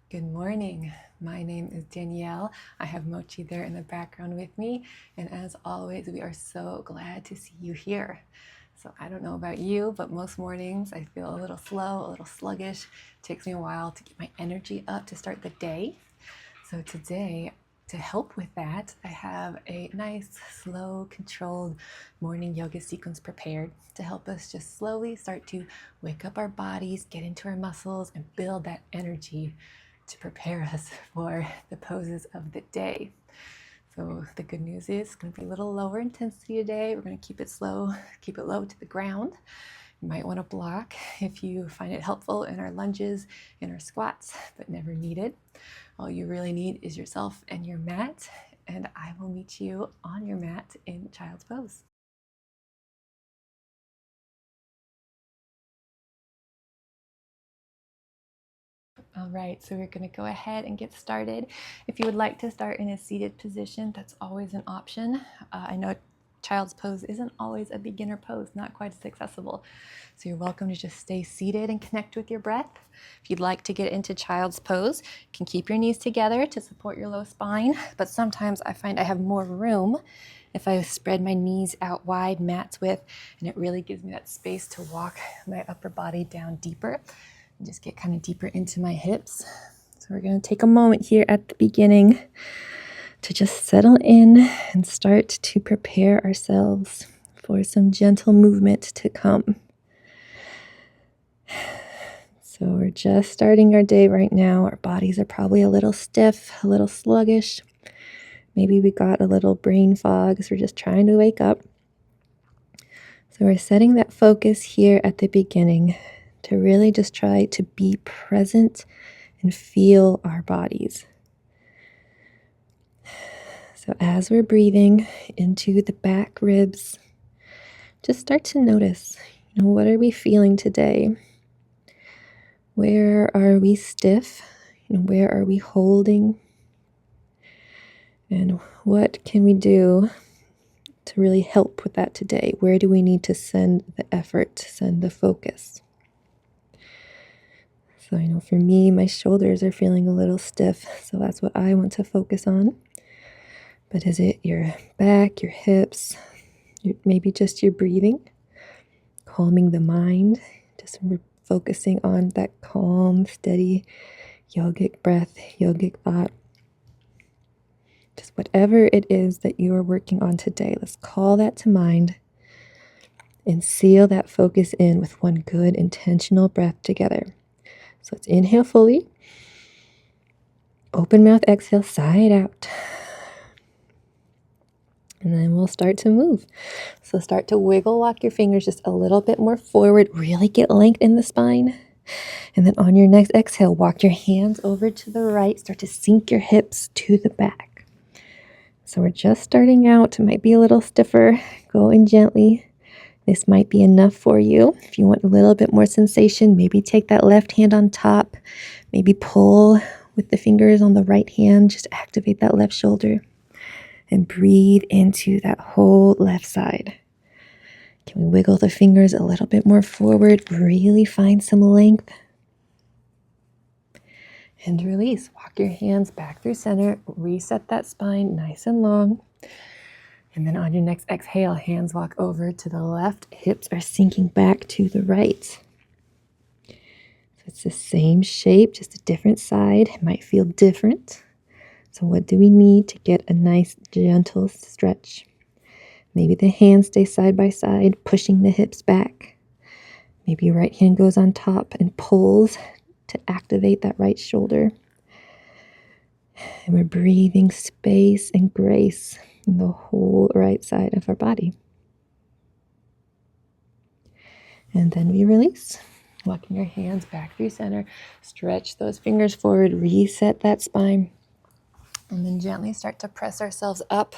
Good morning. My name is Danielle. I have Mochi there in the background with me. And as always, we are so glad to see you here. So I don't know about you, but most mornings I feel a little slow, a little sluggish. It takes me a while to get my energy up to start the day. So today, to help with that, I have a nice, slow, controlled morning yoga sequence prepared to help us just slowly start to wake up our bodies, get into our muscles, and build that energy to prepare us for the poses of the day. So the good news is it's going to be a little lower intensity today. We're going to keep it slow, keep it low to the ground. You might want to block if you find it helpful in our lunges, in our squats, but never needed. All you really need is yourself and your mat, and I will meet you on your mat in child's pose. All right, so we're going to go ahead and get started. If you would like to start in a seated position, that's always an option. I know child's pose isn't always a beginner pose, not quite as accessible. So you're welcome to just stay seated and connect with your breath. If you'd like to get into child's pose, you can keep your knees together to support your low spine, but sometimes I find I have more room if I spread my knees out wide, mat's width, and it really gives me that space to walk my upper body down deeper and just get kind of deeper into my hips. So we're going to take a moment here at the beginning to just settle in and start to prepare ourselves for some gentle movement to come. So we're just starting our day right now. Our bodies are probably a little stiff, a little sluggish. Maybe we got a little brain fog as we're just trying to wake up. So we're setting that focus here at the beginning to really just try to be present and feel our bodies. So as we're breathing into the back ribs, just start to notice, what are we feeling today? Where are we stiff? Where are we holding? And what can we do to really help with that today? Where do we need to send the effort, send the focus? So I know for me, my shoulders are feeling a little stiff, so that's what I want to focus on. But is it your back, your hips, maybe just your breathing, calming the mind, just focusing on that calm, steady, yogic breath, yogic thought. Just whatever it is that you are working on today, let's call that to mind and seal that focus in with one good intentional breath together. So let's inhale fully. Open mouth, exhale, side out. And then we'll start to move. So start to wiggle, walk your fingers just a little bit more forward. Really get length in the spine. And then on your next exhale, walk your hands over to the right. Start to sink your hips to the back. So we're just starting out. It might be a little stiffer. Go in gently. This might be enough for you. If you want a little bit more sensation, maybe take that left hand on top. Maybe pull with the fingers on the right hand. Just activate that left shoulder. And breathe into that whole left side. Can we wiggle the fingers a little bit more forward? Really find some length. And release. Walk your hands back through center. Reset that spine nice and long. And then on your next exhale, hands walk over to the left. Hips are sinking back to the right. So it's the same shape, just a different side. It might feel different. So what do we need to get a nice, gentle stretch? Maybe the hands stay side by side, pushing the hips back. Maybe your right hand goes on top and pulls to activate that right shoulder. And we're breathing space and grace in the whole right side of our body. And then we release. Walking your hands back through center. Stretch those fingers forward. Reset that spine. And then gently start to press ourselves up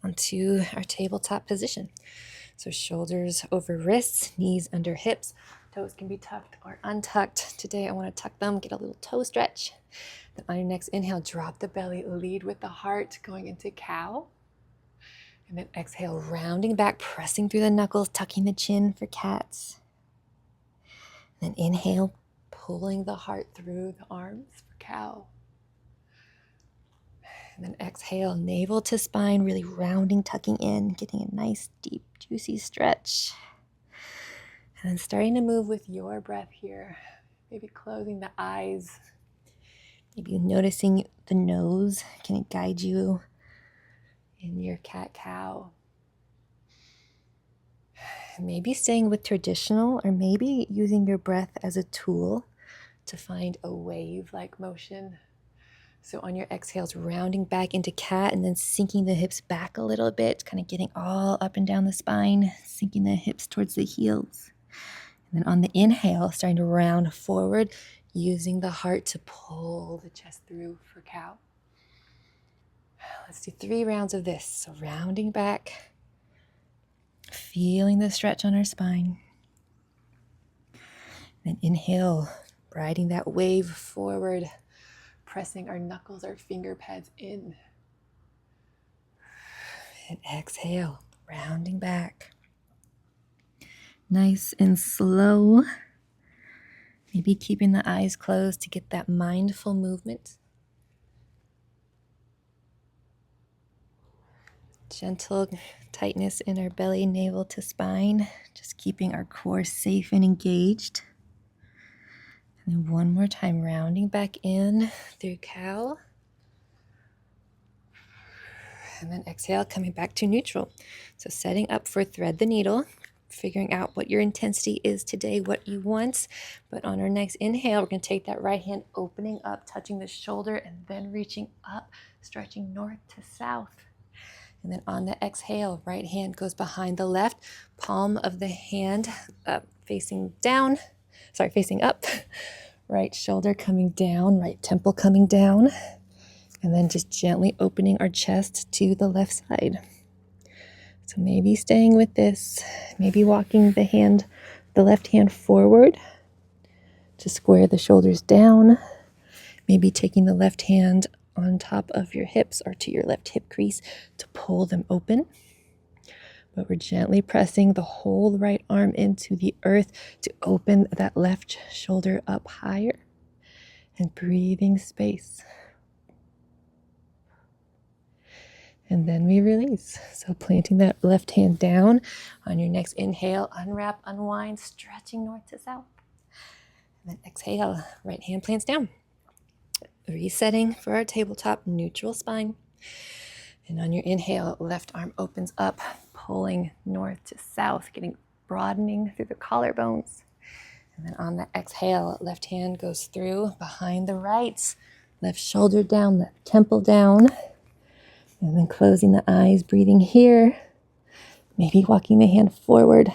onto our tabletop position. So shoulders over wrists, knees under hips. Toes can be tucked or untucked. Today I want to tuck them, get a little toe stretch. Then on your next inhale, drop the belly, lead with the heart, going into cow. And then exhale, rounding back, pressing through the knuckles, tucking the chin for cats. Then inhale, pulling the heart through the arms for cow. And then exhale, navel to spine, really rounding, tucking in, getting a nice, deep, juicy stretch. And then starting to move with your breath here. Maybe closing the eyes. Maybe noticing the nose. Can it guide you in your cat-cow? Maybe staying with traditional, or maybe using your breath as a tool to find a wave-like motion. So on your exhales, rounding back into cat and then sinking the hips back a little bit, kind of getting all up and down the spine, sinking the hips towards the heels. And then on the inhale, starting to round forward, using the heart to pull the chest through for cow. Let's do 3 rounds of this. So rounding back, feeling the stretch on our spine. Then inhale, riding that wave forward, pressing our knuckles, our finger pads in. And exhale, rounding back. Nice and slow. Maybe keeping the eyes closed to get that mindful movement. Gentle tightness in our belly, navel to spine. Just keeping our core safe and engaged. And then one more time, rounding back in through cow. And then exhale, coming back to neutral. So setting up for thread the needle, figuring out what your intensity is today, what you want. But on our next inhale, we're going to take that right hand, opening up, touching the shoulder, and then reaching up, stretching north to south. And then on the exhale, right hand goes behind the left, palm of the hand facing up, right shoulder coming down, right temple coming down, and then just gently opening our chest to the left side. So maybe staying with this, maybe walking the left hand forward to square the shoulders down, maybe taking the left hand on top of your hips or to your left hip crease to pull them open. But we're gently pressing the whole right arm into the earth to open that left shoulder up higher and breathing space. And then we release. So planting that left hand down on your next inhale, unwrap, unwind, stretching north to south. And then exhale, right hand plants down. Resetting for our tabletop, neutral spine. And on your inhale, left arm opens up, pulling north to south, broadening through the collarbones. And then on the exhale, left hand goes through behind the right, left shoulder down, left temple down. And then closing the eyes, breathing here. Maybe walking the hand forward.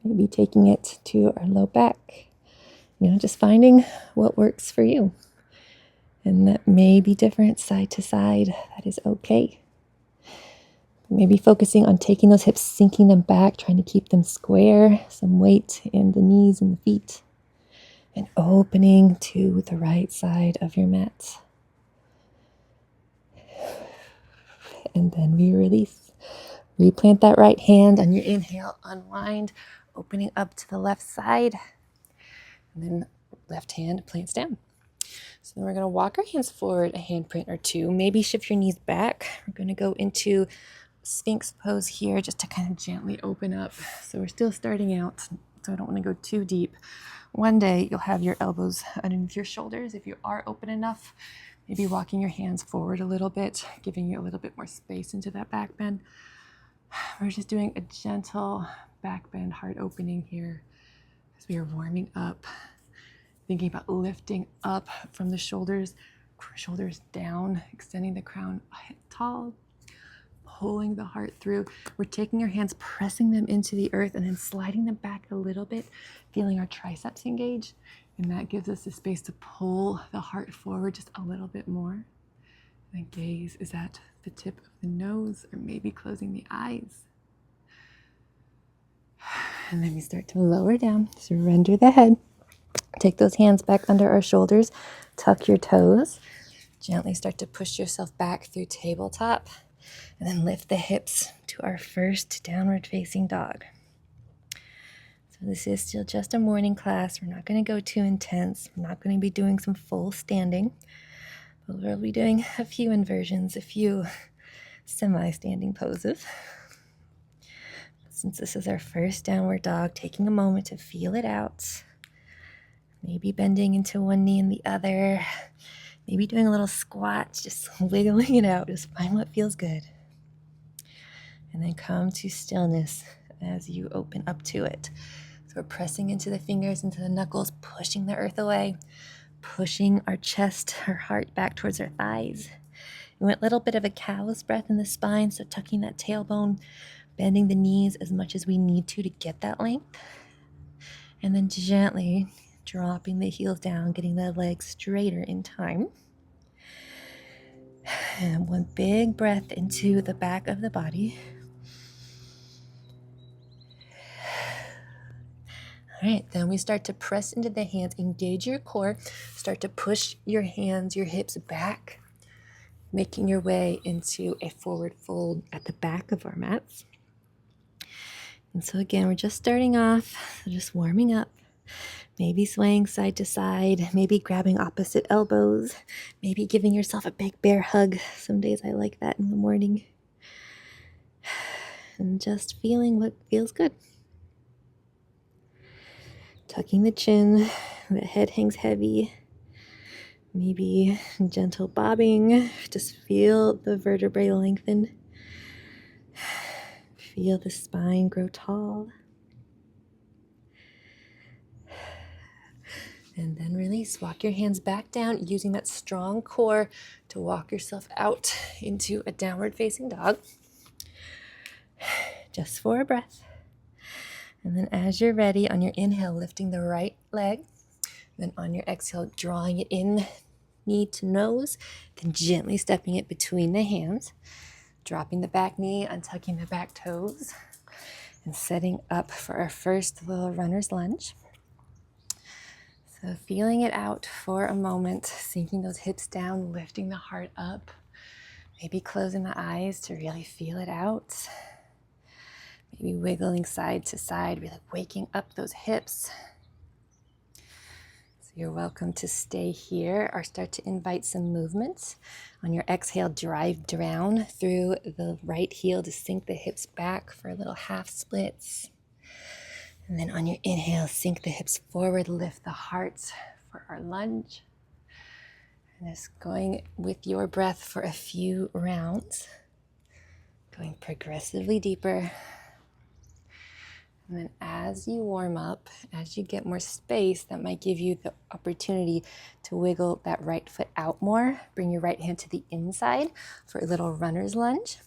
Maybe taking it to our low back. Just finding what works for you. And that may be different side to side. That is okay. Maybe focusing on taking those hips, sinking them back, trying to keep them square, some weight in the knees and the feet, and opening to the right side of your mat. And then we release. Replant that right hand on your inhale, unwind, opening up to the left side. And then left hand plants down. So then we're going to walk our hands forward a handprint or two. Maybe shift your knees back. We're going to go into Sphinx pose here just to kind of gently open up. So we're still starting out, so I don't want to go too deep. One day you'll have your elbows underneath your shoulders if you are open enough. Maybe walking your hands forward a little bit, giving you a little bit more space into that back bend. We're just doing a gentle back bend, heart opening here as we are warming up. Thinking about lifting up from the shoulders down, extending the crown tall, pulling the heart through. We're taking our hands, pressing them into the earth, and then sliding them back a little bit, feeling our triceps engage. And that gives us the space to pull the heart forward just a little bit more. And gaze is at the tip of the nose, or maybe closing the eyes. And then we start to lower down, surrender the head. Take those hands back under our shoulders, tuck your toes, gently start to push yourself back through tabletop, and then lift the hips to our first downward facing dog. So this is still just a morning class. We're not going to go too intense. We're not going to be doing some full standing, but we'll be doing a few inversions, a few semi-standing poses. Since this is our first downward dog, taking a moment to feel it out. Maybe bending into one knee and the other. Maybe doing a little squat, just wiggling it out. Just find what feels good. And then come to stillness as you open up to it. So we're pressing into the fingers, into the knuckles, pushing the earth away, pushing our chest, our heart back towards our thighs. We want a little bit of a cow's breath in the spine, so tucking that tailbone, bending the knees as much as we need to get that length. And then gently dropping the heels down, getting the legs straighter in time. And one big breath into the back of the body. All right, then we start to press into the hands, engage your core, start to push your hands, your hips back, making your way into a forward fold at the back of our mats. And so again, we're just starting off, just warming up, maybe swaying side to side, maybe grabbing opposite elbows, maybe giving yourself a big bear hug. Some days I like that in the morning. And just feeling what feels good. Tucking the chin, the head hangs heavy. Maybe gentle bobbing, just feel the vertebrae lengthen. Feel the spine grow tall. And then release. Walk your hands back down, using that strong core to walk yourself out into a downward facing dog. Just for a breath. And then as you're ready, on your inhale, lifting the right leg. Then on your exhale, drawing it in, knee to nose. Then gently stepping it between the hands. Dropping the back knee, untucking the back toes. And setting up for our first little runner's lunge. So feeling it out for a moment, sinking those hips down, lifting the heart up. Maybe closing the eyes to really feel it out. Maybe wiggling side to side, really waking up those hips. So you're welcome to stay here or start to invite some movement. On your exhale, drive down through the right heel to sink the hips back for little half splits. And then on your inhale, sink the hips forward, lift the heart for our lunge. And just going with your breath for a few rounds. Going progressively deeper. And then as you warm up, as you get more space, that might give you the opportunity to wiggle that right foot out more. Bring your right hand to the inside for a little runner's lunge.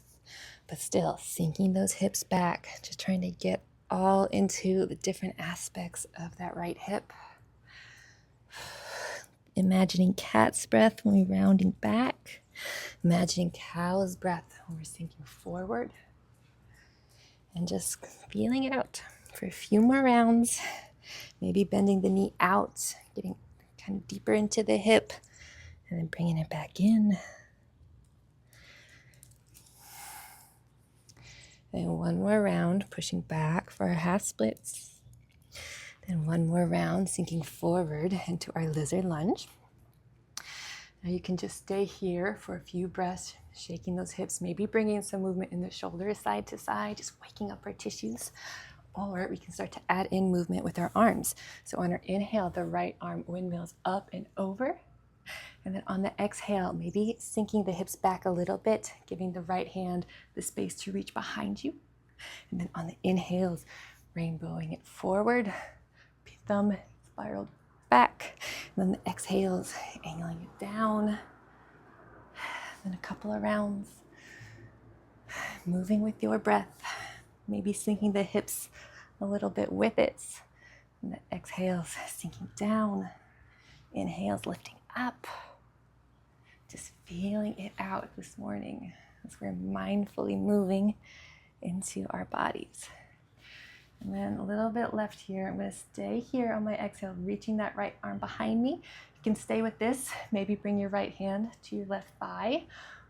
But still sinking those hips back, just trying to get all into the different aspects of that right hip. Imagining cat's breath when we're rounding back. Imagining cow's breath when we're sinking forward. And just feeling it out for a few more rounds. Maybe bending the knee out, getting kind of deeper into the hip, and then bringing it back in. And one more round, pushing back for our half splits. Then one more round, sinking forward into our lizard lunge. Now you can just stay here for a few breaths, shaking those hips, maybe bringing some movement in the shoulders side to side, just waking up our tissues. Or we can start to add in movement with our arms. So on our inhale, the right arm windmills up and over. And then on the exhale, maybe sinking the hips back a little bit, giving the right hand the space to reach behind you. And then on the inhales, rainbowing it forward, thumb spiraled back. And then the exhales, angling it down. Then a couple of rounds, moving with your breath, maybe sinking the hips a little bit with it. And the exhales, sinking down. Inhales, lifting up. Just feeling it out this morning as we're mindfully moving into our bodies. And then a little bit left here. I'm going to stay here on my exhale, reaching that right arm behind me. You can stay with this. Maybe bring your right hand to your left thigh.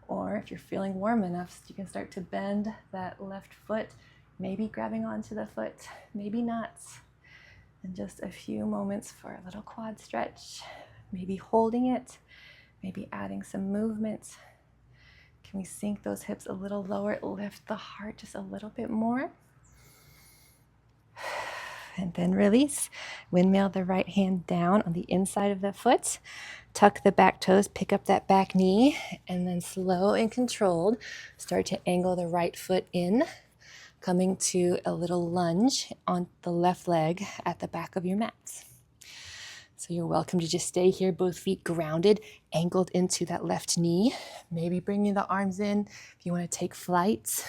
Or if you're feeling warm enough, you can start to bend that left foot, maybe grabbing onto the foot, maybe not. And just a few moments for a little quad stretch, maybe holding it, maybe adding some movement. Can we sink those hips a little lower, lift the heart just a little bit more? And then release. Windmill the right hand down on the inside of the foot. Tuck the back toes, pick up that back knee, and then slow and controlled, start to angle the right foot in, coming to a little lunge on the left leg at the back of your mat. So you're welcome to just stay here, both feet grounded, angled into that left knee. Maybe bringing the arms in if you want to take flight.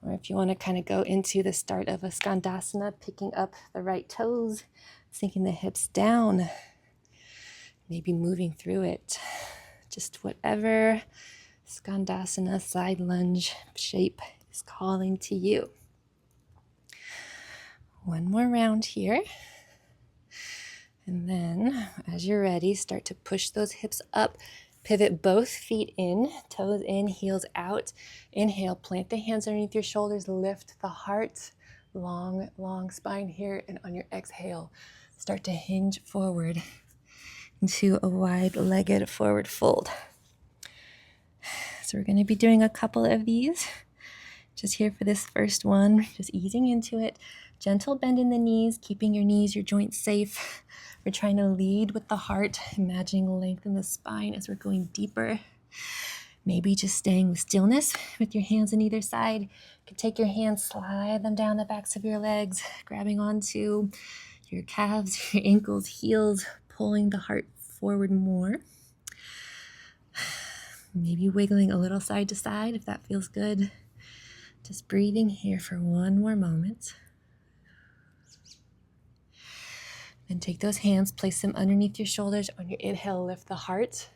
Or if you want to kind of go into the start of a skandasana, picking up the right toes, sinking the hips down, maybe moving through it. Just whatever skandasana, side lunge shape is calling to you. One more round here. And then as you're ready, start to push those hips up. Pivot both feet in, toes in, heels out. Inhale, plant the hands underneath your shoulders, lift the heart. Long, long spine here. And on your exhale, start to hinge forward into a wide-legged forward fold. So we're going to be doing a couple of these. Just here for this first one, just easing into it. Gentle bend in the knees, keeping your knees, your joints safe. We're trying to lead with the heart, imagining length in the spine as we're going deeper. Maybe just staying with stillness with your hands on either side. You can take your hands, slide them down the backs of your legs, grabbing onto your calves, your ankles, heels, pulling the heart forward more. Maybe wiggling a little side to side if that feels good. Just breathing here for one more moment. Then take those hands, place them underneath your shoulders. On your inhale, lift the heart.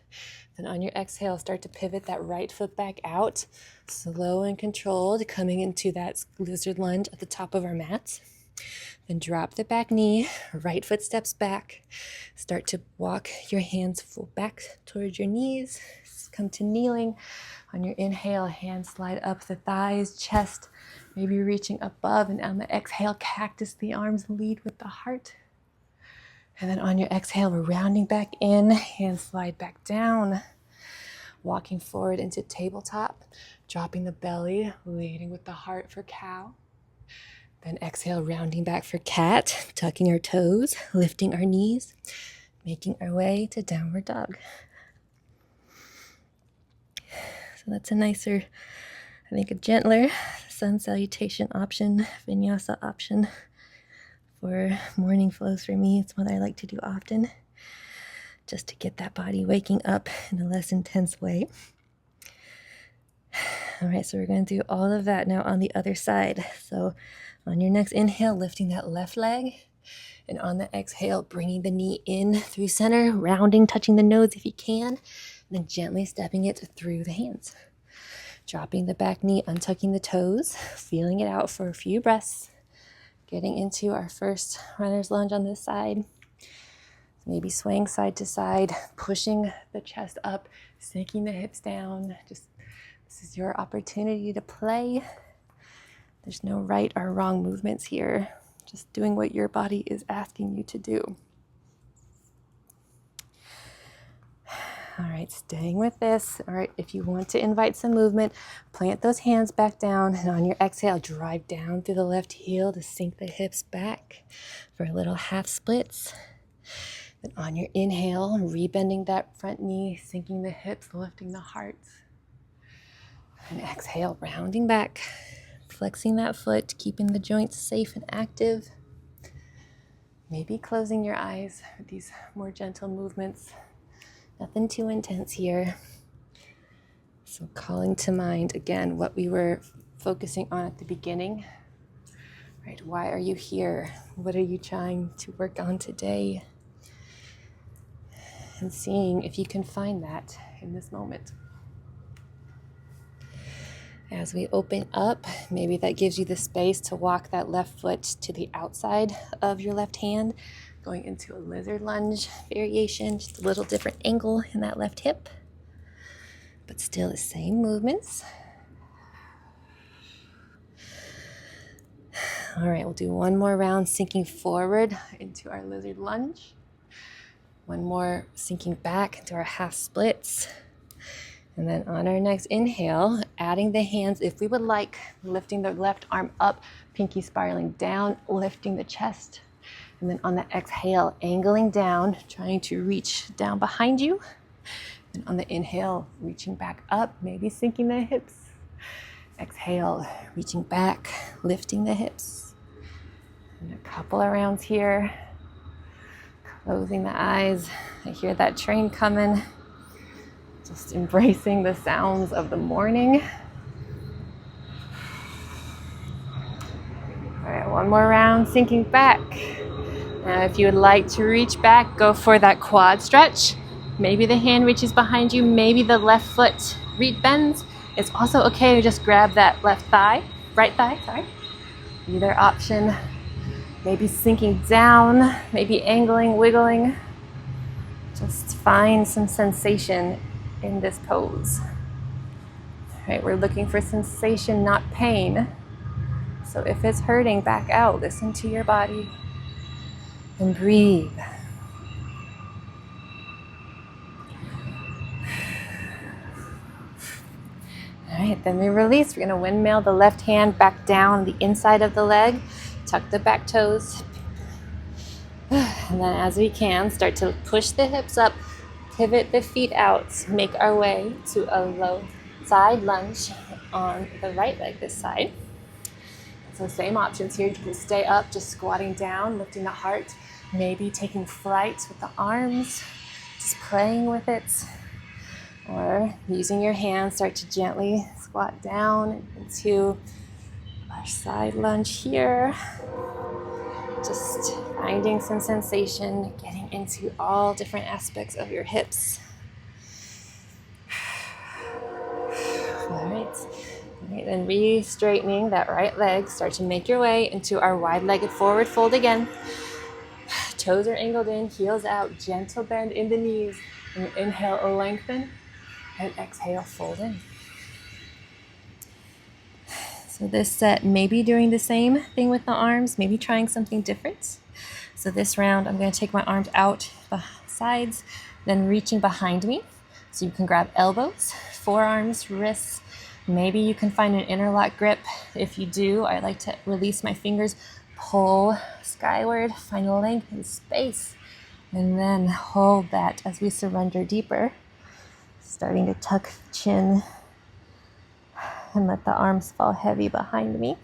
Then on your exhale, start to pivot that right foot back out. Slow and controlled, coming into that lizard lunge at the top of our mat. Then drop the back knee, right foot steps back. Start to walk your hands full back towards your knees. Come to kneeling. On your inhale, hands slide up the thighs, chest, maybe reaching above. And on the exhale, cactus the arms, lead with the heart. And then on your exhale, we're rounding back in, hands slide back down, walking forward into tabletop, dropping the belly, leading with the heart for cow. Then exhale, rounding back for cat, tucking our toes, lifting our knees, making our way to downward dog. So that's a nicer, I think a gentler sun salutation option, vinyasa option. For morning flows for me, it's what I like to do often, just to get that body waking up in a less intense way. All right, so we're going to do all of that now on the other side. So on your next inhale, lifting that left leg, and on the exhale, bringing the knee in through center, rounding, touching the nose if you can, and then gently stepping it through the hands. Dropping the back knee, untucking the toes, feeling it out for a few breaths. Getting into our first runner's lunge on this side. Maybe swaying side to side, pushing the chest up, sinking the hips down. Just this is your opportunity to play. There's no right or wrong movements here. Just doing what your body is asking you to do. All right, staying with this. All right, if you want to invite some movement, plant those hands back down, and on your exhale, drive down through the left heel to sink the hips back for a little half splits. Then on your inhale, rebending that front knee, sinking the hips, lifting the heart. And exhale, rounding back, flexing that foot, keeping the joints safe and active. Maybe closing your eyes with these more gentle movements. Nothing too intense here. So calling to mind, again, what we were focusing on at the beginning. Right? Why are you here? What are you trying to work on today? And seeing if you can find that in this moment. As we open up, maybe that gives you the space to walk that left foot to the outside of your left hand, going into a lizard lunge variation, just a little different angle in that left hip, but still the same movements. All right, we'll do one more round, sinking forward into our lizard lunge. One more sinking back into our half splits. And then on our next inhale, adding the hands, if we would like, lifting the left arm up, pinky spiraling down, lifting the chest. And then on the exhale, angling down, trying to reach down behind you. And on the inhale, reaching back up, maybe sinking the hips. Exhale, reaching back, lifting the hips. And a couple of rounds here. Closing the eyes. I hear that train coming. Just embracing the sounds of the morning. All right, one more round, sinking back. Now, if you would like to reach back, go for that quad stretch. Maybe the hand reaches behind you, maybe the left foot bends. It's also okay to just grab that right thigh, sorry. Either option. Maybe sinking down, maybe angling, wiggling. Just find some sensation in this pose. All right, we're looking for sensation, not pain. So if it's hurting, back out, listen to your body and breathe. All right, then we release. We're gonna windmill the left hand back down the inside of the leg, tuck the back toes. And then as we can, start to push the hips up, pivot the feet out, make our way to a low side lunge on the right leg this side. So same options here. You can stay up, just squatting down, lifting the heart, maybe taking flight with the arms, just playing with it. Or using your hands, start to gently squat down into our side lunge here. Just finding some sensation, getting into all different aspects of your hips. All right, then re-straightening that right leg. Start to make your way into our wide-legged forward fold again. Toes are angled in, heels out, gentle bend in the knees. And inhale, lengthen, and exhale, fold in. So this set, maybe doing the same thing with the arms, maybe trying something different. So this round, I'm going to take my arms out the sides, then reaching behind me. So you can grab elbows, forearms, wrists. Maybe you can find an interlock grip. If you do, I like to release my fingers, pull skyward, find length and space, and then hold that as we surrender deeper. Starting to tuck the chin and let the arms fall heavy behind me.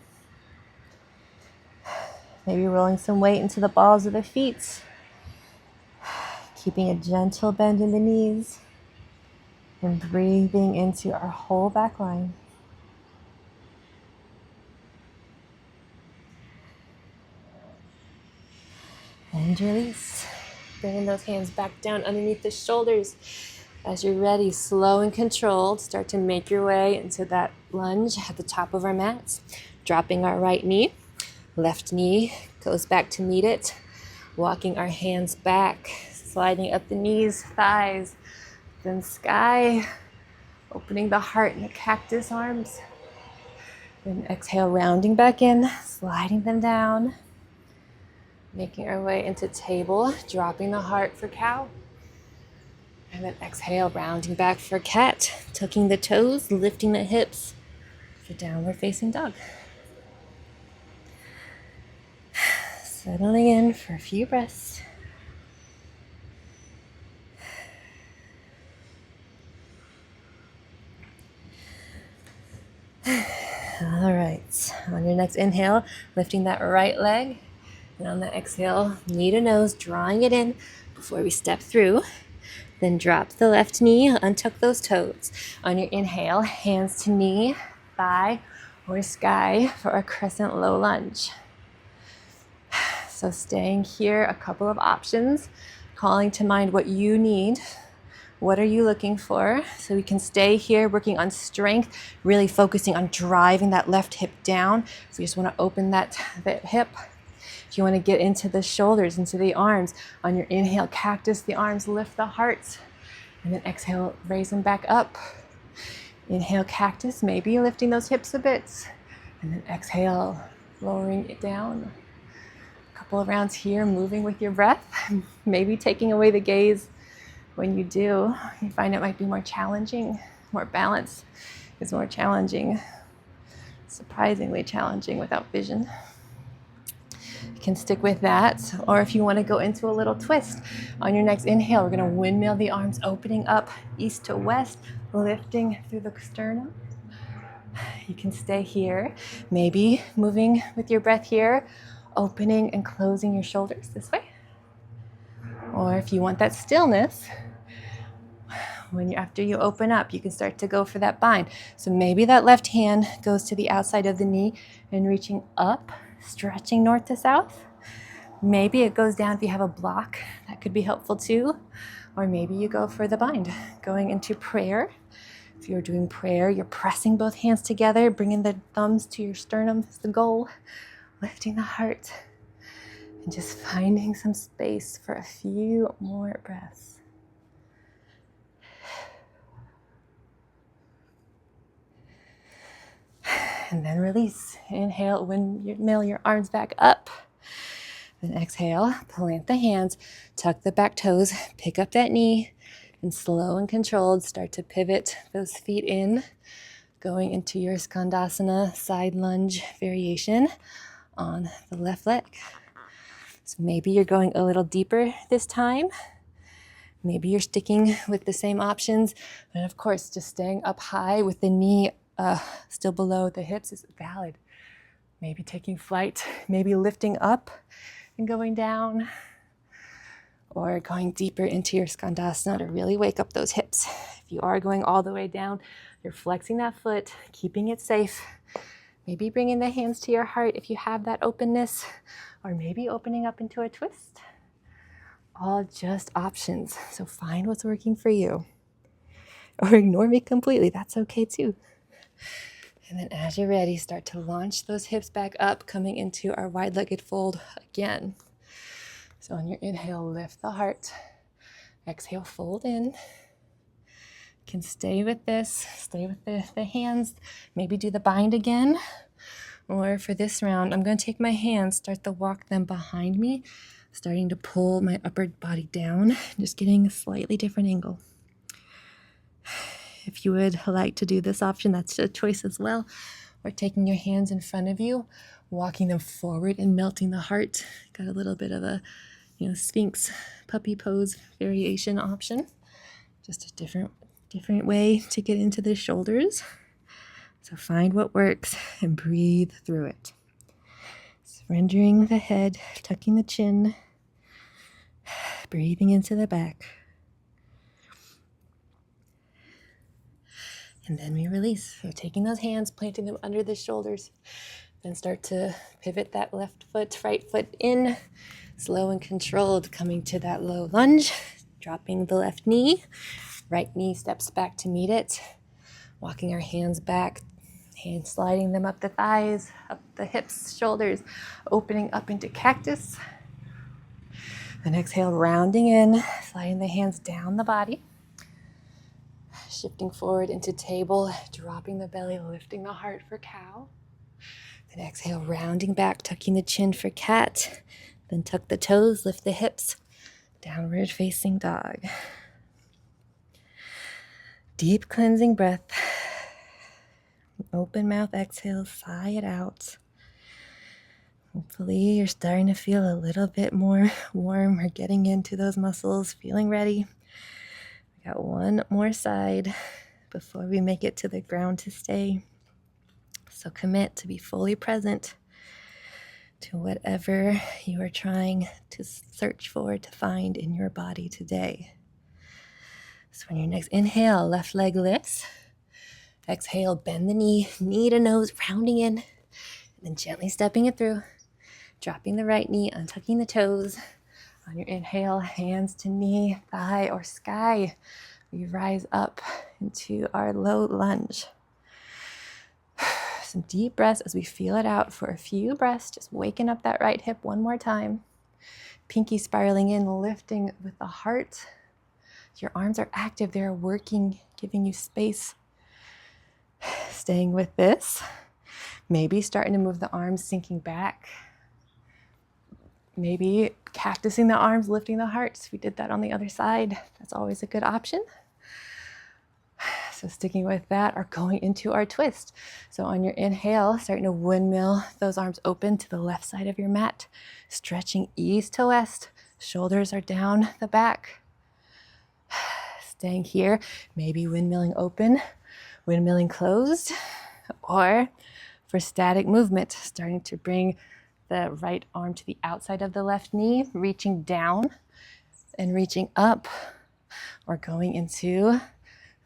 Maybe rolling some weight into the balls of the feet. Keeping a gentle bend in the knees. And breathing into our whole back line. And release. Bringing those hands back down underneath the shoulders. As you're ready, slow and controlled, start to make your way into that lunge at the top of our mats. Dropping our right knee, left knee goes back to meet it. Walking our hands back, sliding up the knees, thighs, then sky. Opening the heart in the cactus arms. Then exhale, rounding back in, sliding them down. Making our way into table, dropping the heart for cow. And then exhale, rounding back for cat, tucking the toes, lifting the hips for downward facing dog. Settling in for a few breaths. All right, on your next inhale, lifting that right leg. And on the exhale, knee to nose, drawing it in before we step through. Then drop the left knee, untuck those toes. On your inhale, hands to knee, thigh, or sky for a crescent low lunge. So staying here, a couple of options, calling to mind what you need. What are you looking for? So we can stay here working on strength, really focusing on driving that left hip down. So you just want to open that hip. If you want to get into the shoulders, into the arms, on your inhale, cactus the arms, lift the heart. And then exhale, raise them back up. Inhale, cactus, maybe lifting those hips a bit. And then exhale, lowering it down. A couple of rounds here, moving with your breath, maybe taking away the gaze. When you do, you find it might be more challenging. More balance is more challenging, surprisingly challenging without vision. You can stick with that, or if you want to go into a little twist, on your next inhale, we're going to windmill the arms, opening up east to west, lifting through the sternum. You can stay here, maybe moving with your breath here, opening and closing your shoulders this way. Or if you want that stillness, after you open up, you can start to go for that bind. So maybe that left hand goes to the outside of the knee and reaching up, stretching north to south. Maybe it goes down if you have a block. That could be helpful too. Or maybe you go for the bind, going into prayer. If you're doing prayer, you're pressing both hands together, bringing the thumbs to your sternum is the goal, lifting the heart, and just finding some space for a few more breaths. And then release. Inhale, windmill your arms back up. Then exhale, plant the hands, tuck the back toes, pick up that knee, and slow and controlled, start to pivot those feet in, going into your Skandasana side lunge variation on the left leg. So maybe you're going a little deeper this time. Maybe you're sticking with the same options. And of course, just staying up high with the knee still below the hips is valid. Maybe taking flight, maybe lifting up and going down, or going deeper into your Skandasana to really wake up those hips. If you are going all the way down, you're flexing that foot, keeping it safe. Maybe bringing the hands to your heart if you have that openness, or maybe opening up into a twist. All just options. So find what's working for you. Or ignore me completely. That's okay too. And then as you're ready, start to launch those hips back up, coming into our wide-legged fold again. So on your inhale, lift the heart. Exhale, fold in. You can stay with this, stay with the hands. Maybe do the bind again. Or for this round, I'm going to take my hands, start to walk them behind me, starting to pull my upper body down, just getting a slightly different angle. If you would like to do this option, that's a choice as well. Or taking your hands in front of you, walking them forward and melting the heart. Got a little bit of a, Sphinx puppy pose variation option. Just a different way to get into the shoulders. So find what works and breathe through it. Surrendering the head, tucking the chin, breathing into the back. And then we release. So taking those hands, planting them under the shoulders, then start to pivot that left foot, right foot in, slow and controlled, coming to that low lunge, dropping the left knee, right knee steps back to meet it, walking our hands back, hands sliding them up the thighs, up the hips, shoulders, opening up into cactus. Then exhale, rounding in, sliding the hands down the body. Shifting forward into table, dropping the belly, lifting the heart for cow. Then exhale, rounding back, tucking the chin for cat. Then tuck the toes, lift the hips, downward facing dog. Deep cleansing breath. Open mouth exhale, sigh it out. Hopefully you're starting to feel a little bit more warm or getting into those muscles, feeling ready. We got one more side before we make it to the ground to stay. So commit to be fully present to whatever you are trying to search for, to find in your body today. So on your next inhale, left leg lifts. Exhale, bend the knee to nose, rounding in, and then gently stepping it through. Dropping the right knee, untucking the toes. On your inhale, hands to knee, thigh, or sky. We rise up into our low lunge. Some deep breaths as we feel it out for a few breaths. Just waking up that right hip one more time. Pinky spiraling in, lifting with the heart. Your arms are active. They're working, giving you space. Staying with this. Maybe starting to move the arms, sinking back. Maybe cactusing the arms, lifting the hearts. We did that on the other side. That's always a good option. So sticking with that, or going into our twist. So on your inhale, starting to windmill those arms open to the left side of your mat, stretching east to west. Shoulders are down the back. Staying here, maybe windmilling open, windmilling closed, or for static movement, starting to bring the right arm to the outside of the left knee, reaching down and reaching up, or going into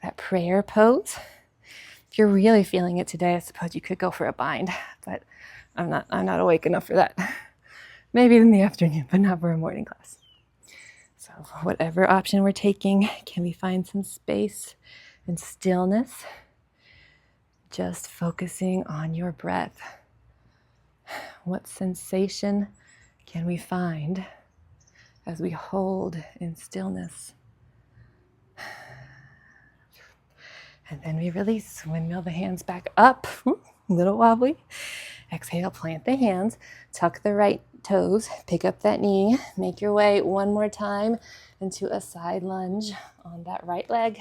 that prayer pose. If you're really feeling it today, I suppose you could go for a bind, but I'm not awake enough for that. Maybe in the afternoon, but not for a morning class. So whatever option we're taking, can we find some space and stillness? Just focusing on your breath. What sensation can we find as we hold in stillness? And then we release, windmill the hands back up, a little wobbly. Exhale, plant the hands, tuck the right toes, pick up that knee, make your way one more time into a side lunge on that right leg.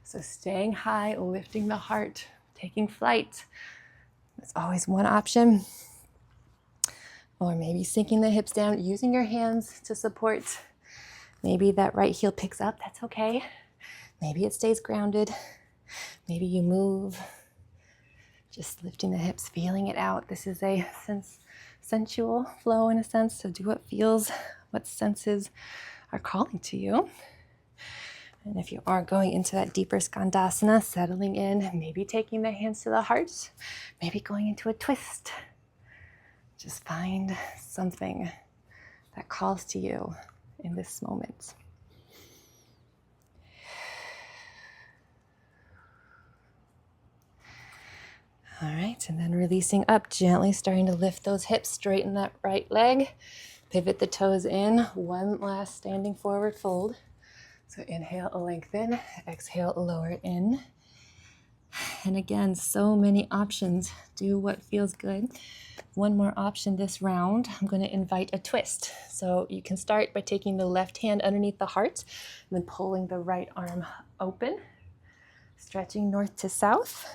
So staying high, lifting the heart, taking flight. That's always one option. Or maybe sinking the hips down, using your hands to support. Maybe that right heel picks up, that's okay. Maybe it stays grounded. Maybe you move, just lifting the hips, feeling it out. This is a sensual flow in a sense, so do what feels, what senses are calling to you. And if you are going into that deeper skandasana, settling in, maybe taking the hands to the heart, maybe going into a twist. Just find something that calls to you in this moment. All right, and then releasing up, gently starting to lift those hips, straighten that right leg, pivot the toes in, one last standing forward fold. So inhale, lengthen, exhale, lower it in. And again, so many options. Do what feels good. One more option this round, I'm going to invite a twist. So you can start by taking the left hand underneath the heart and then pulling the right arm open, stretching north to south.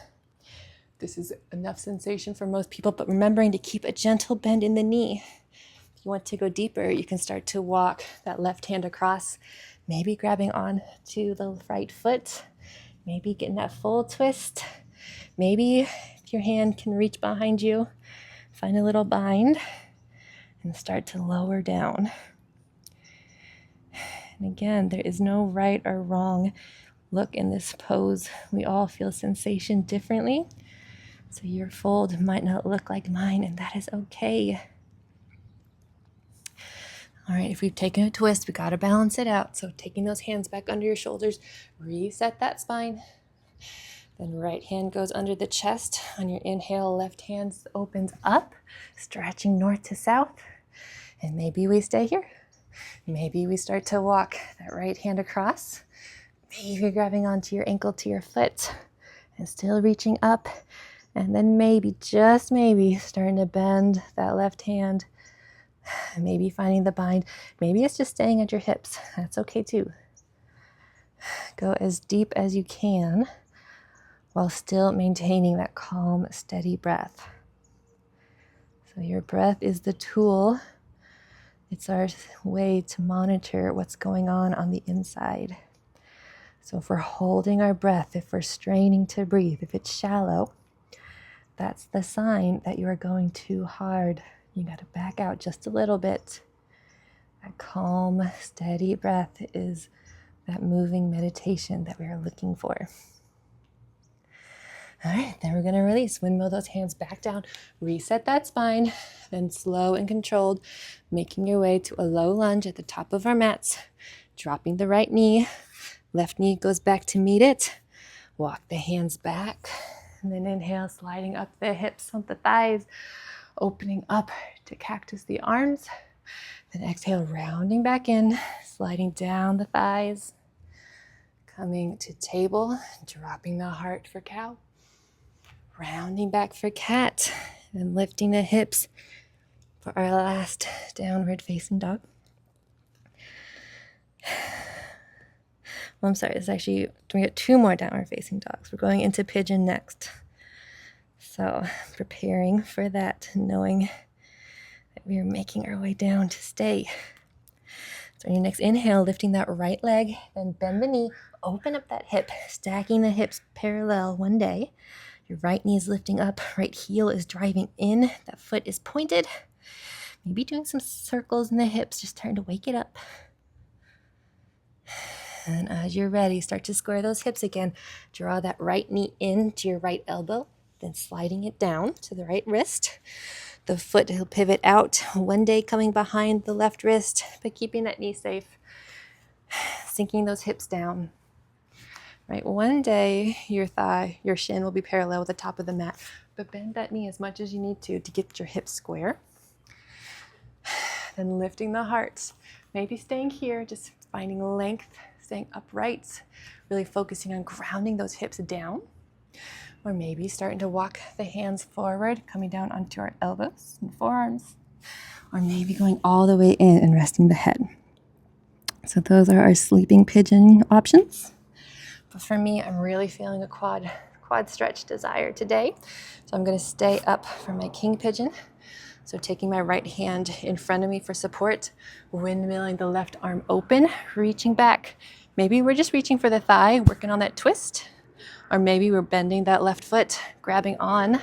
This is enough sensation for most people, but remembering to keep a gentle bend in the knee. If you want to go deeper, you can start to walk that left hand across, maybe grabbing on to the right foot, maybe getting that full twist. Maybe if your hand can reach behind you, find a little bind and start to lower down. And again, there is no right or wrong look in this pose. We all feel sensation differently. So your fold might not look like mine, and that is okay. All right, if we've taken a twist, we got to balance it out. So taking those hands back under your shoulders, reset that spine. Then right hand goes under the chest. On your inhale, left hand opens up, stretching north to south. And maybe we stay here. Maybe we start to walk that right hand across. Maybe you're grabbing onto your ankle to your foot and still reaching up. And then maybe, just maybe, starting to bend that left hand. Maybe finding the bind. Maybe it's just staying at your hips. That's okay too. Go as deep as you can while still maintaining that calm, steady breath. So your breath is the tool. It's our way to monitor what's going on the inside. So if we're holding our breath, if we're straining to breathe, if it's shallow, that's the sign that you are going too hard. You got to back out just a little bit. That calm, steady breath is that moving meditation that we are looking for. All right, then we're going to release. Windmill those hands back down. Reset that spine. Then slow and controlled, making your way to a low lunge at the top of our mats. Dropping the right knee. Left knee goes back to meet it. Walk the hands back. And then inhale, sliding up the hips, on the thighs, opening up to cactus the arms. Then exhale, rounding back in, sliding down the thighs, coming to table, dropping the heart for cow. Rounding back for cat and lifting the hips for our last downward facing dog. Well, I'm sorry, we got 2 more downward facing dogs. We're going into pigeon next. So preparing for that, knowing that we are making our way down to stay. So on your next inhale, lifting that right leg, then bend the knee, open up that hip, stacking the hips parallel one day. Your right knee is lifting up, right heel is driving in, that foot is pointed. Maybe doing some circles in the hips, just starting to wake it up. And as you're ready, start to square those hips again. Draw that right knee into your right elbow, then sliding it down to the right wrist. The foot will pivot out, one day coming behind the left wrist, but keeping that knee safe. Sinking those hips down. Right, one day your shin will be parallel with the top of the mat, but bend that knee as much as you need to get your hips square. Then lifting the heart, maybe staying here, just finding length, staying upright, really focusing on grounding those hips down. Or maybe starting to walk the hands forward, coming down onto our elbows and forearms. Or maybe going all the way in and resting the head. So those are our sleeping pigeon options. But for me, I'm really feeling a quad stretch desire today. So I'm going to stay up for my king pigeon. So taking my right hand in front of me for support, windmilling the left arm open, reaching back. Maybe we're just reaching for the thigh, working on that twist. Or maybe we're bending that left foot, grabbing on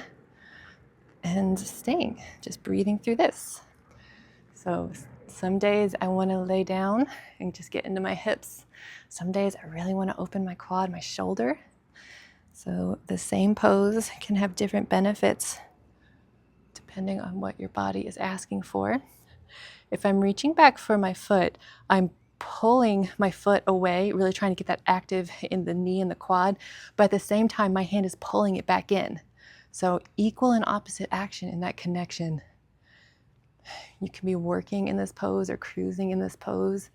and staying, just breathing through this. So some days I want to lay down and just get into my hips. Some days I really want to open my quad, my shoulder. So the same pose can have different benefits depending on what your body is asking for. If I'm reaching back for my foot, I'm pulling my foot away, really trying to get that active in the knee and the quad, but at the same time, my hand is pulling it back in. So equal and opposite action in that connection. You can be working in this pose or cruising in this pose,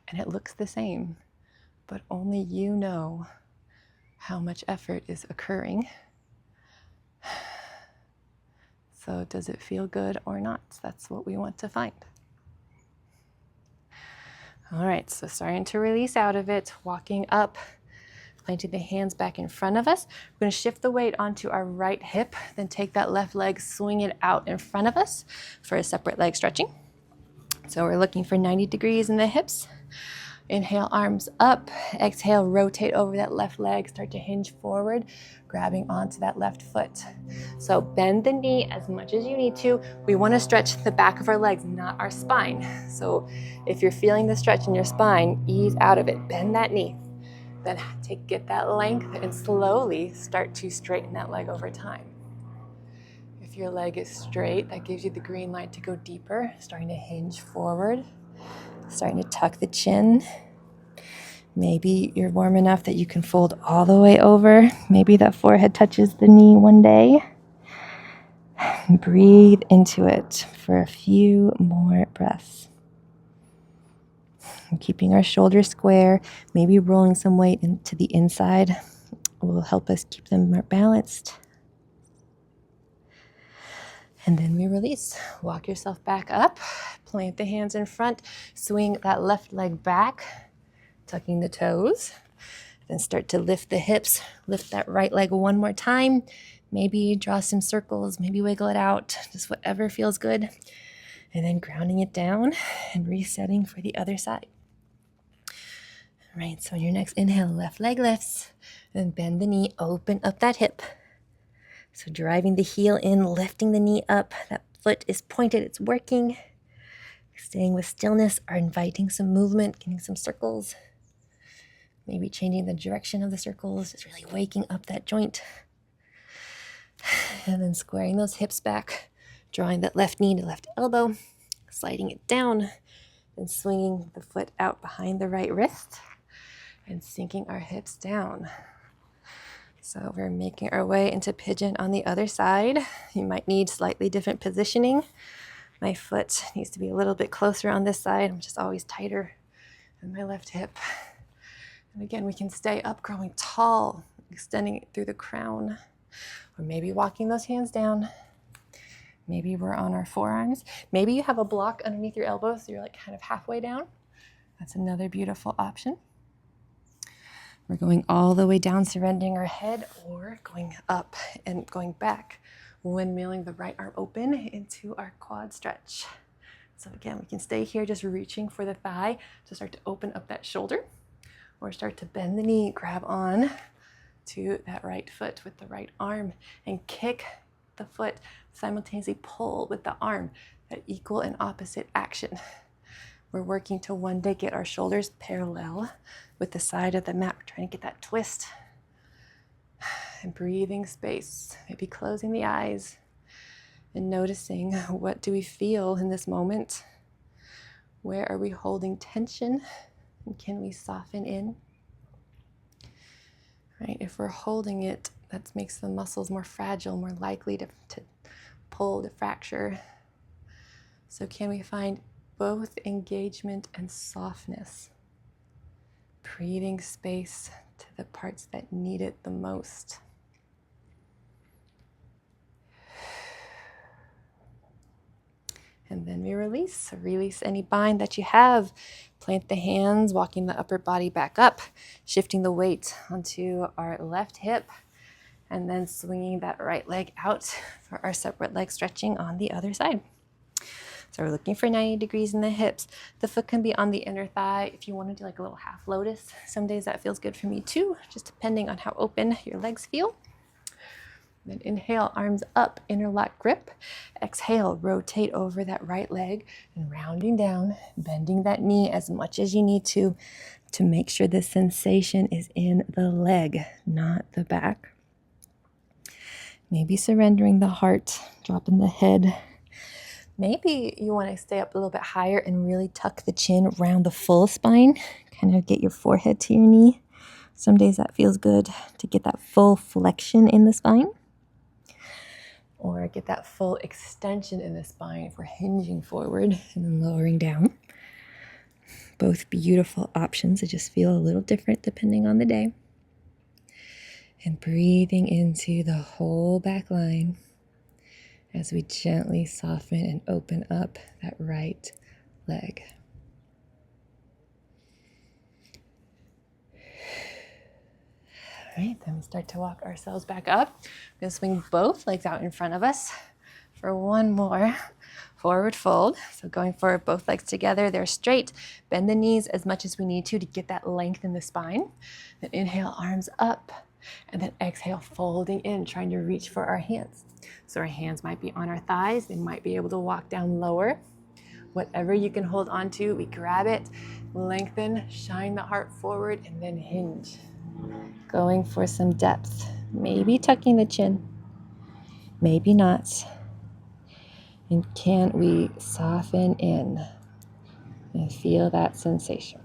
and it looks the same, but only you know how much effort is occurring. So does it feel good or not? That's what we want to find. All right, so starting to release out of it, walking up, planting the hands back in front of us. We're going to shift the weight onto our right hip, then take that left leg, swing it out in front of us for a separate leg stretching. So we're looking for 90 degrees in the hips. Inhale, arms up. Exhale, rotate over that left leg, start to hinge forward, grabbing onto that left foot. So bend the knee as much as you need to. We want to stretch the back of our legs, not our spine. So if you're feeling the stretch in your spine, ease out of it. Bend that knee. Then get that length and slowly start to straighten that leg over time. If your leg is straight, that gives you the green light to go deeper, starting to hinge forward. Starting to tuck the chin. Maybe you're warm enough that you can fold all the way over. Maybe that forehead touches the knee one day. Breathe into it for a few more breaths. And keeping our shoulders square, maybe rolling some weight into the inside will help us keep them more balanced. And then we release. Walk yourself back up, plant the hands in front, swing that left leg back, tucking the toes. Then start to lift the hips, lift that right leg one more time. Maybe draw some circles, maybe wiggle it out, just whatever feels good. And then grounding it down and resetting for the other side. All right, so on your next inhale, left leg lifts, then bend the knee, open up that hip. So driving the heel in, lifting the knee up. That foot is pointed, it's working. Staying with stillness or inviting some movement, getting some circles. Maybe changing the direction of the circles, just really waking up that joint. And then squaring those hips back, drawing that left knee to left elbow, sliding it down, and swinging the foot out behind the right wrist, and sinking our hips down. So we're making our way into pigeon on the other side. You might need slightly different positioning. My foot needs to be a little bit closer on this side. I'm just always tighter in my left hip. And again, we can stay up, growing tall, extending it through the crown. Or maybe walking those hands down. Maybe we're on our forearms. Maybe you have a block underneath your elbows, so you're like kind of halfway down. That's another beautiful option. We're going all the way down, surrendering our head, or going up and going back, windmilling the right arm open into our quad stretch. So again, we can stay here just reaching for the thigh to start to open up that shoulder, or start to bend the knee, grab on to that right foot with the right arm and kick the foot, simultaneously pull with the arm, that equal and opposite action. We're working to one day get our shoulders parallel with the side of the mat. We're trying to get that twist. And breathing space, maybe closing the eyes and noticing, what do we feel in this moment? Where are we holding tension? And can we soften in? Right? If we're holding it, that makes the muscles more fragile, more likely to pull, to fracture. So can we find both engagement and softness? Breathing space to the parts that need it the most. And then we release. So release any bind that you have. Plant the hands, walking the upper body back up, shifting the weight onto our left hip, and then swinging that right leg out for our separate leg stretching on the other side. So we're looking for 90 degrees in the hips. The foot can be on the inner thigh. If you want to do like a little half lotus, some days that feels good for me too, just depending on how open your legs feel. Then inhale, arms up, interlock grip. Exhale, rotate over that right leg and rounding down, bending that knee as much as you need to make sure the sensation is in the leg, not the back. Maybe surrendering the heart, dropping the head. Maybe you want to stay up a little bit higher and really tuck the chin around the full spine, kind of get your forehead to your knee. Some days that feels good to get that full flexion in the spine, or get that full extension in the spine if we're hinging forward and then lowering down. Both beautiful options. They just feel a little different depending on the day. And breathing into the whole back line as we gently soften and open up that right leg. All right, then we start to walk ourselves back up. We're going to swing both legs out in front of us for one more forward fold. So going forward, both legs together, they're straight. Bend the knees as much as we need to get that length in the spine. Then inhale, arms up. And then exhale, folding in, trying to reach for our hands. So our hands might be on our thighs. They might be able to walk down lower. Whatever you can hold on to, we grab it, lengthen, shine the heart forward, and then hinge. Going for some depth. Maybe tucking the chin. Maybe not. And can we soften in and feel that sensation?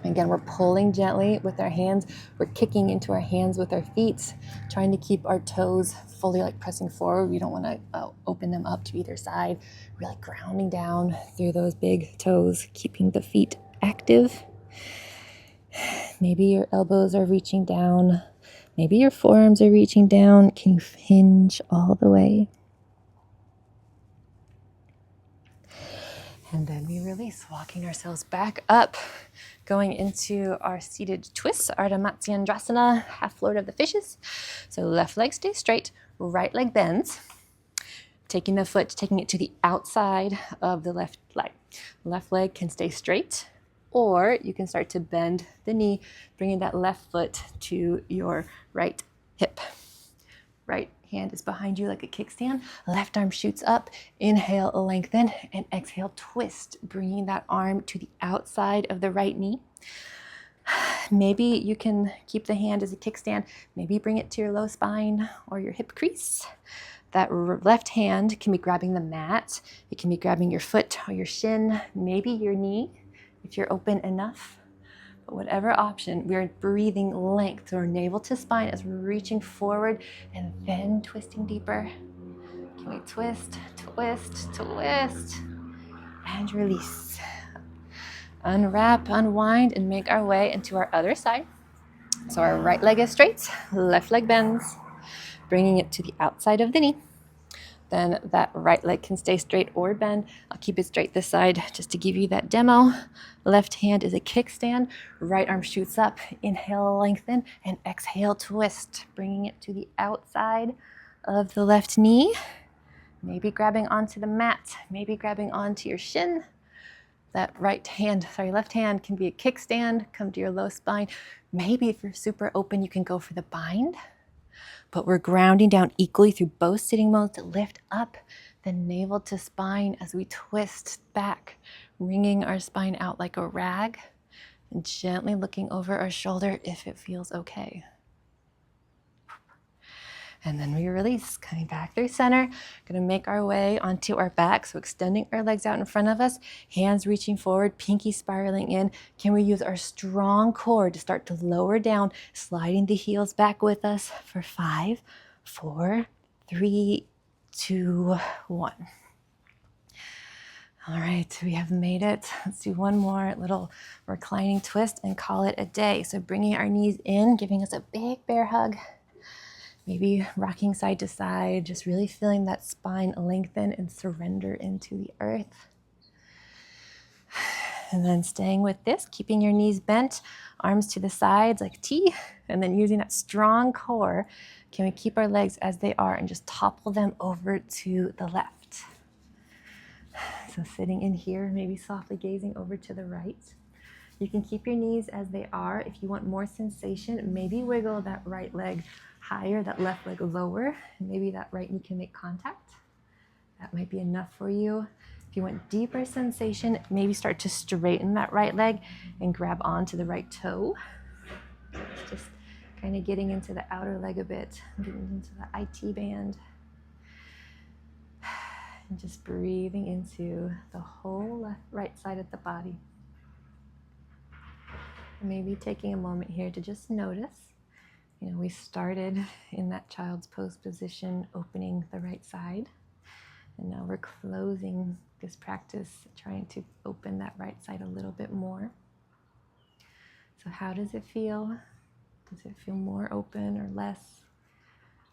Again, we're pulling gently with our hands. We're kicking into our hands with our feet, trying to keep our toes fully like pressing forward. We don't want to open them up to either side. Really grounding down through those big toes, keeping the feet active. Maybe your elbows are reaching down. Maybe your forearms are reaching down. Can you hinge all the way? And then we release, walking ourselves back up, going into our seated twist, Ardha Matsyendrasana, half Lord of the Fishes. So left leg stays straight, right leg bends. Taking the foot, taking it to the outside of the left leg. Left leg can stay straight, or you can start to bend the knee, bringing that left foot to your right hip. Right hand is behind you like a kickstand. Left arm shoots up. Inhale, lengthen, and exhale, twist, bringing that arm to the outside of the right knee. Maybe you can keep the hand as a kickstand. Maybe bring it to your low spine or your hip crease. That left hand can be grabbing the mat. It can be grabbing your foot or your shin, maybe your knee, if you're open enough. But whatever option, we're breathing length, so our navel to spine as we're reaching forward and then twisting deeper. Can we twist, twist, twist, and release. Unwrap, unwind, and make our way into our other side. So our right leg is straight, left leg bends. bringing it to the outside of the knee. Then that right leg can stay straight or bend. I'll keep it straight this side just to give you that demo. Left hand is a kickstand. Right arm shoots up. Inhale, lengthen, and exhale, twist. Bringing it to the outside of the left knee. Maybe grabbing onto the mat. Maybe grabbing onto your shin. That left hand can be a kickstand. Come to your low spine. Maybe if you're super open, you can go for the bind. But we're grounding down equally through both sitting modes to lift up the navel to spine as we twist back, wringing our spine out like a rag and gently looking over our shoulder if it feels okay. And then we release, coming back through center. Gonna make our way onto our back. So extending our legs out in front of us, hands reaching forward, pinky spiraling in. Can we use our strong core to start to lower down, sliding the heels back with us for 5, 4, 3, 2, 1. All right, we have made it. Let's do one more little reclining twist and call it a day. So bringing our knees in, giving us a big bear hug. Maybe rocking side to side, just really feeling that spine lengthen and surrender into the earth. And then staying with this, keeping your knees bent, arms to the sides like T, and then using that strong core, can we keep our legs as they are and just topple them over to the left? So sitting in here, maybe softly gazing over to the right. You can keep your knees as they are. If you want more sensation, maybe wiggle that right leg higher, that left leg lower, and maybe that right knee can make contact. That might be enough for you. If you want deeper sensation, maybe start to straighten that right leg and grab onto the right toe. Just kind of getting into the outer leg a bit, getting into the IT band. And just breathing into the whole right side of the body. Maybe taking a moment here to just notice. We started in that child's pose position, opening the right side. And now we're closing this practice, trying to open that right side a little bit more. So how does it feel? Does it feel more open or less?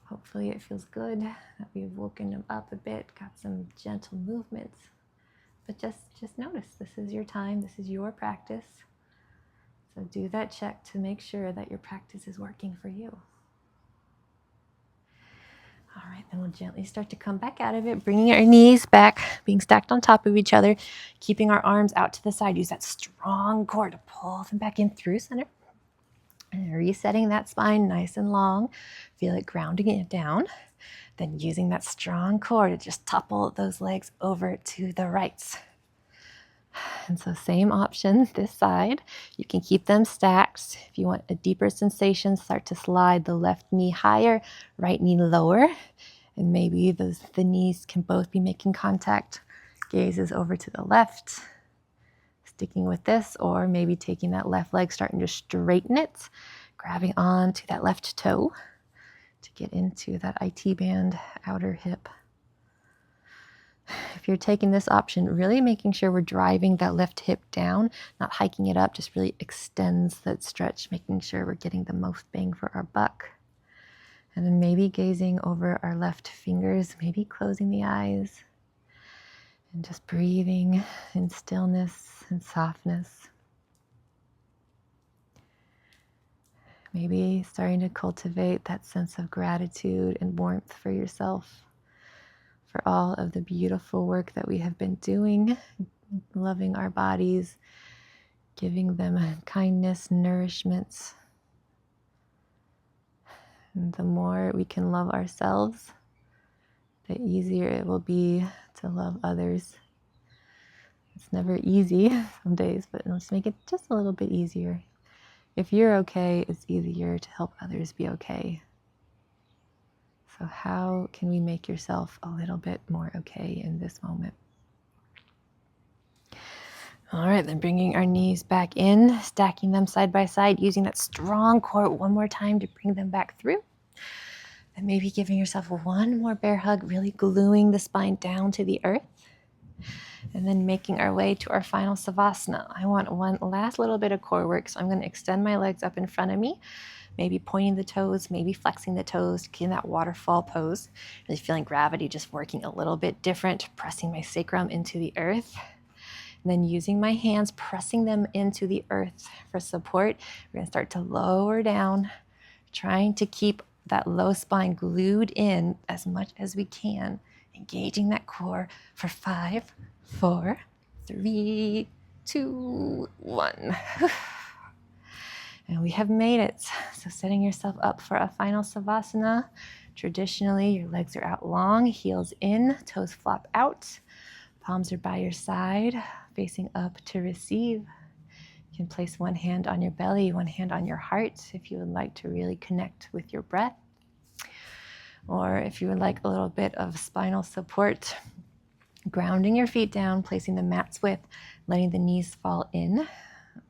Hopefully it feels good, that we've woken them up a bit, got some gentle movements. But just notice, this is your time, this is your practice. So do that check to make sure that your practice is working for you. All right, then we'll gently start to come back out of it, bringing our knees back, being stacked on top of each other, keeping our arms out to the side. Use that strong core to pull them back in through center. And resetting that spine nice and long. Feel it grounding it down. Then using that strong core to just topple those legs over to the right. And so same option this side. You can keep them stacked. If you want a deeper sensation, start to slide the left knee higher, right knee lower. And maybe the knees can both be making contact. Gazes over to the left. Sticking with this, or maybe taking that left leg, starting to straighten it, grabbing onto that left toe to get into that IT band outer hip. If you're taking this option, really making sure we're driving that left hip down, not hiking it up, just really extends that stretch, making sure we're getting the most bang for our buck. And then maybe gazing over our left fingers, maybe closing the eyes, and just breathing in stillness and softness. Maybe starting to cultivate that sense of gratitude and warmth for yourself, for all of the beautiful work that we have been doing, loving our bodies, giving them kindness, nourishment. And the more we can love ourselves, the easier it will be to love others. It's never easy some days, but let's make it just a little bit easier. If you're okay, it's easier to help others be okay. So how can we make yourself a little bit more okay in this moment? All right, then bringing our knees back in, stacking them side by side, using that strong core one more time to bring them back through. And maybe giving yourself one more bear hug, really gluing the spine down to the earth. And then making our way to our final Savasana. I want one last little bit of core work, so I'm going to extend my legs up in front of me, maybe pointing the toes, maybe flexing the toes, getting that waterfall pose. Really feeling gravity just working a little bit different, pressing my sacrum into the earth. And then using my hands, pressing them into the earth for support. We're going to start to lower down, trying to keep that low spine glued in as much as we can, engaging that core for 5, 4, 3, 2, 1. And we have made it. So setting yourself up for a final Savasana. Traditionally, your legs are out long, heels in, toes flop out. Palms are by your side, facing up to receive. You can place one hand on your belly, one hand on your heart if you would like to really connect with your breath. Or if you would like a little bit of spinal support, grounding your feet down, placing the mat's width, letting the knees fall in.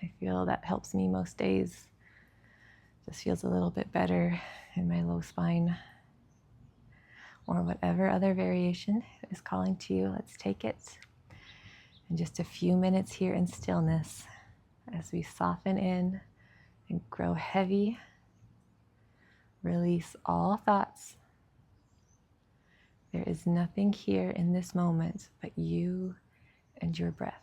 I feel that helps me most days. Just feels a little bit better in my low spine. Or whatever other variation is calling to you, let's take it. And just a few minutes here in stillness as we soften in and grow heavy. Release all thoughts. There is nothing here in this moment but you and your breath.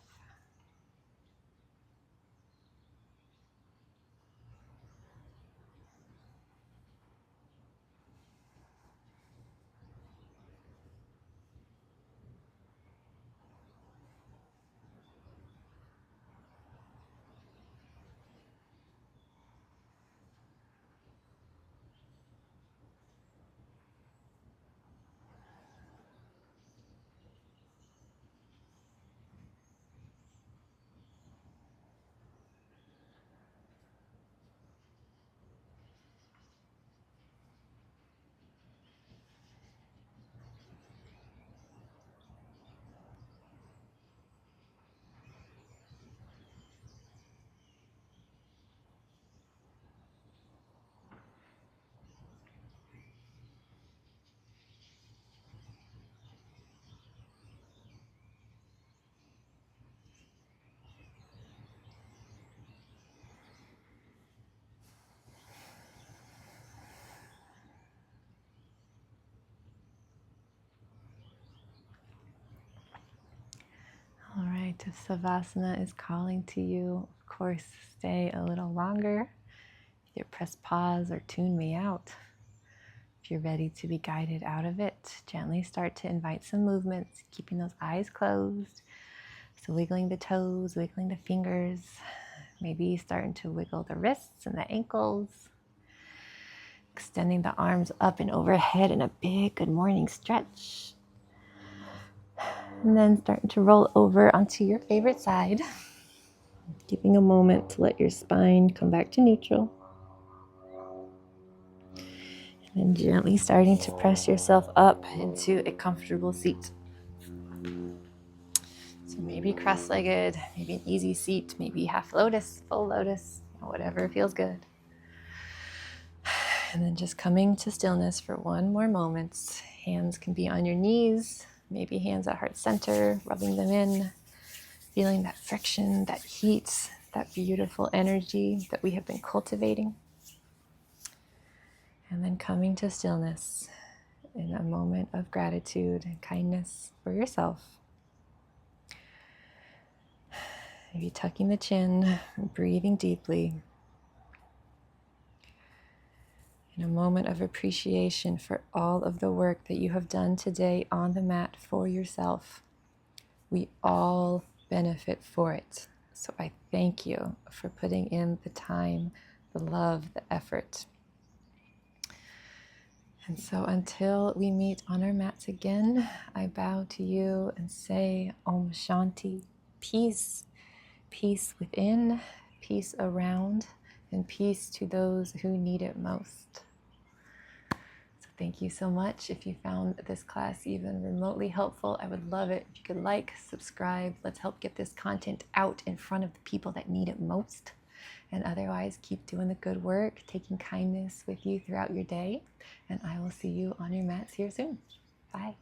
All right, if Savasana is calling to you, of course, stay a little longer. Either press pause or tune me out. If you're ready to be guided out of it, gently start to invite some movements, keeping those eyes closed. So wiggling the toes, wiggling the fingers, maybe starting to wiggle the wrists and the ankles. Extending the arms up and overhead in a big good morning stretch. And then starting to roll over onto your favorite side. Giving a moment to let your spine come back to neutral. And then gently starting to press yourself up into a comfortable seat. So maybe cross-legged, maybe an easy seat, maybe half lotus, full lotus, whatever feels good. And then just coming to stillness for one more moment. Hands can be on your knees, maybe hands at heart center, rubbing them in, feeling that friction, that heat, that beautiful energy that we have been cultivating. And then coming to stillness in a moment of gratitude and kindness for yourself. Maybe tucking the chin, breathing deeply. In a moment of appreciation for all of the work that you have done today on the mat for yourself. We all benefit for it. So I thank you for putting in the time, the love, the effort. And so until we meet on our mats again, I bow to you and say Om Shanti, peace, peace within, peace around, and peace to those who need it most. So thank you so much. If you found this class even remotely helpful, I would love it if you could like, subscribe. Let's help get this content out in front of the people that need it most. And otherwise, keep doing the good work, taking kindness with you throughout your day. And I will see you on your mats here soon. Bye.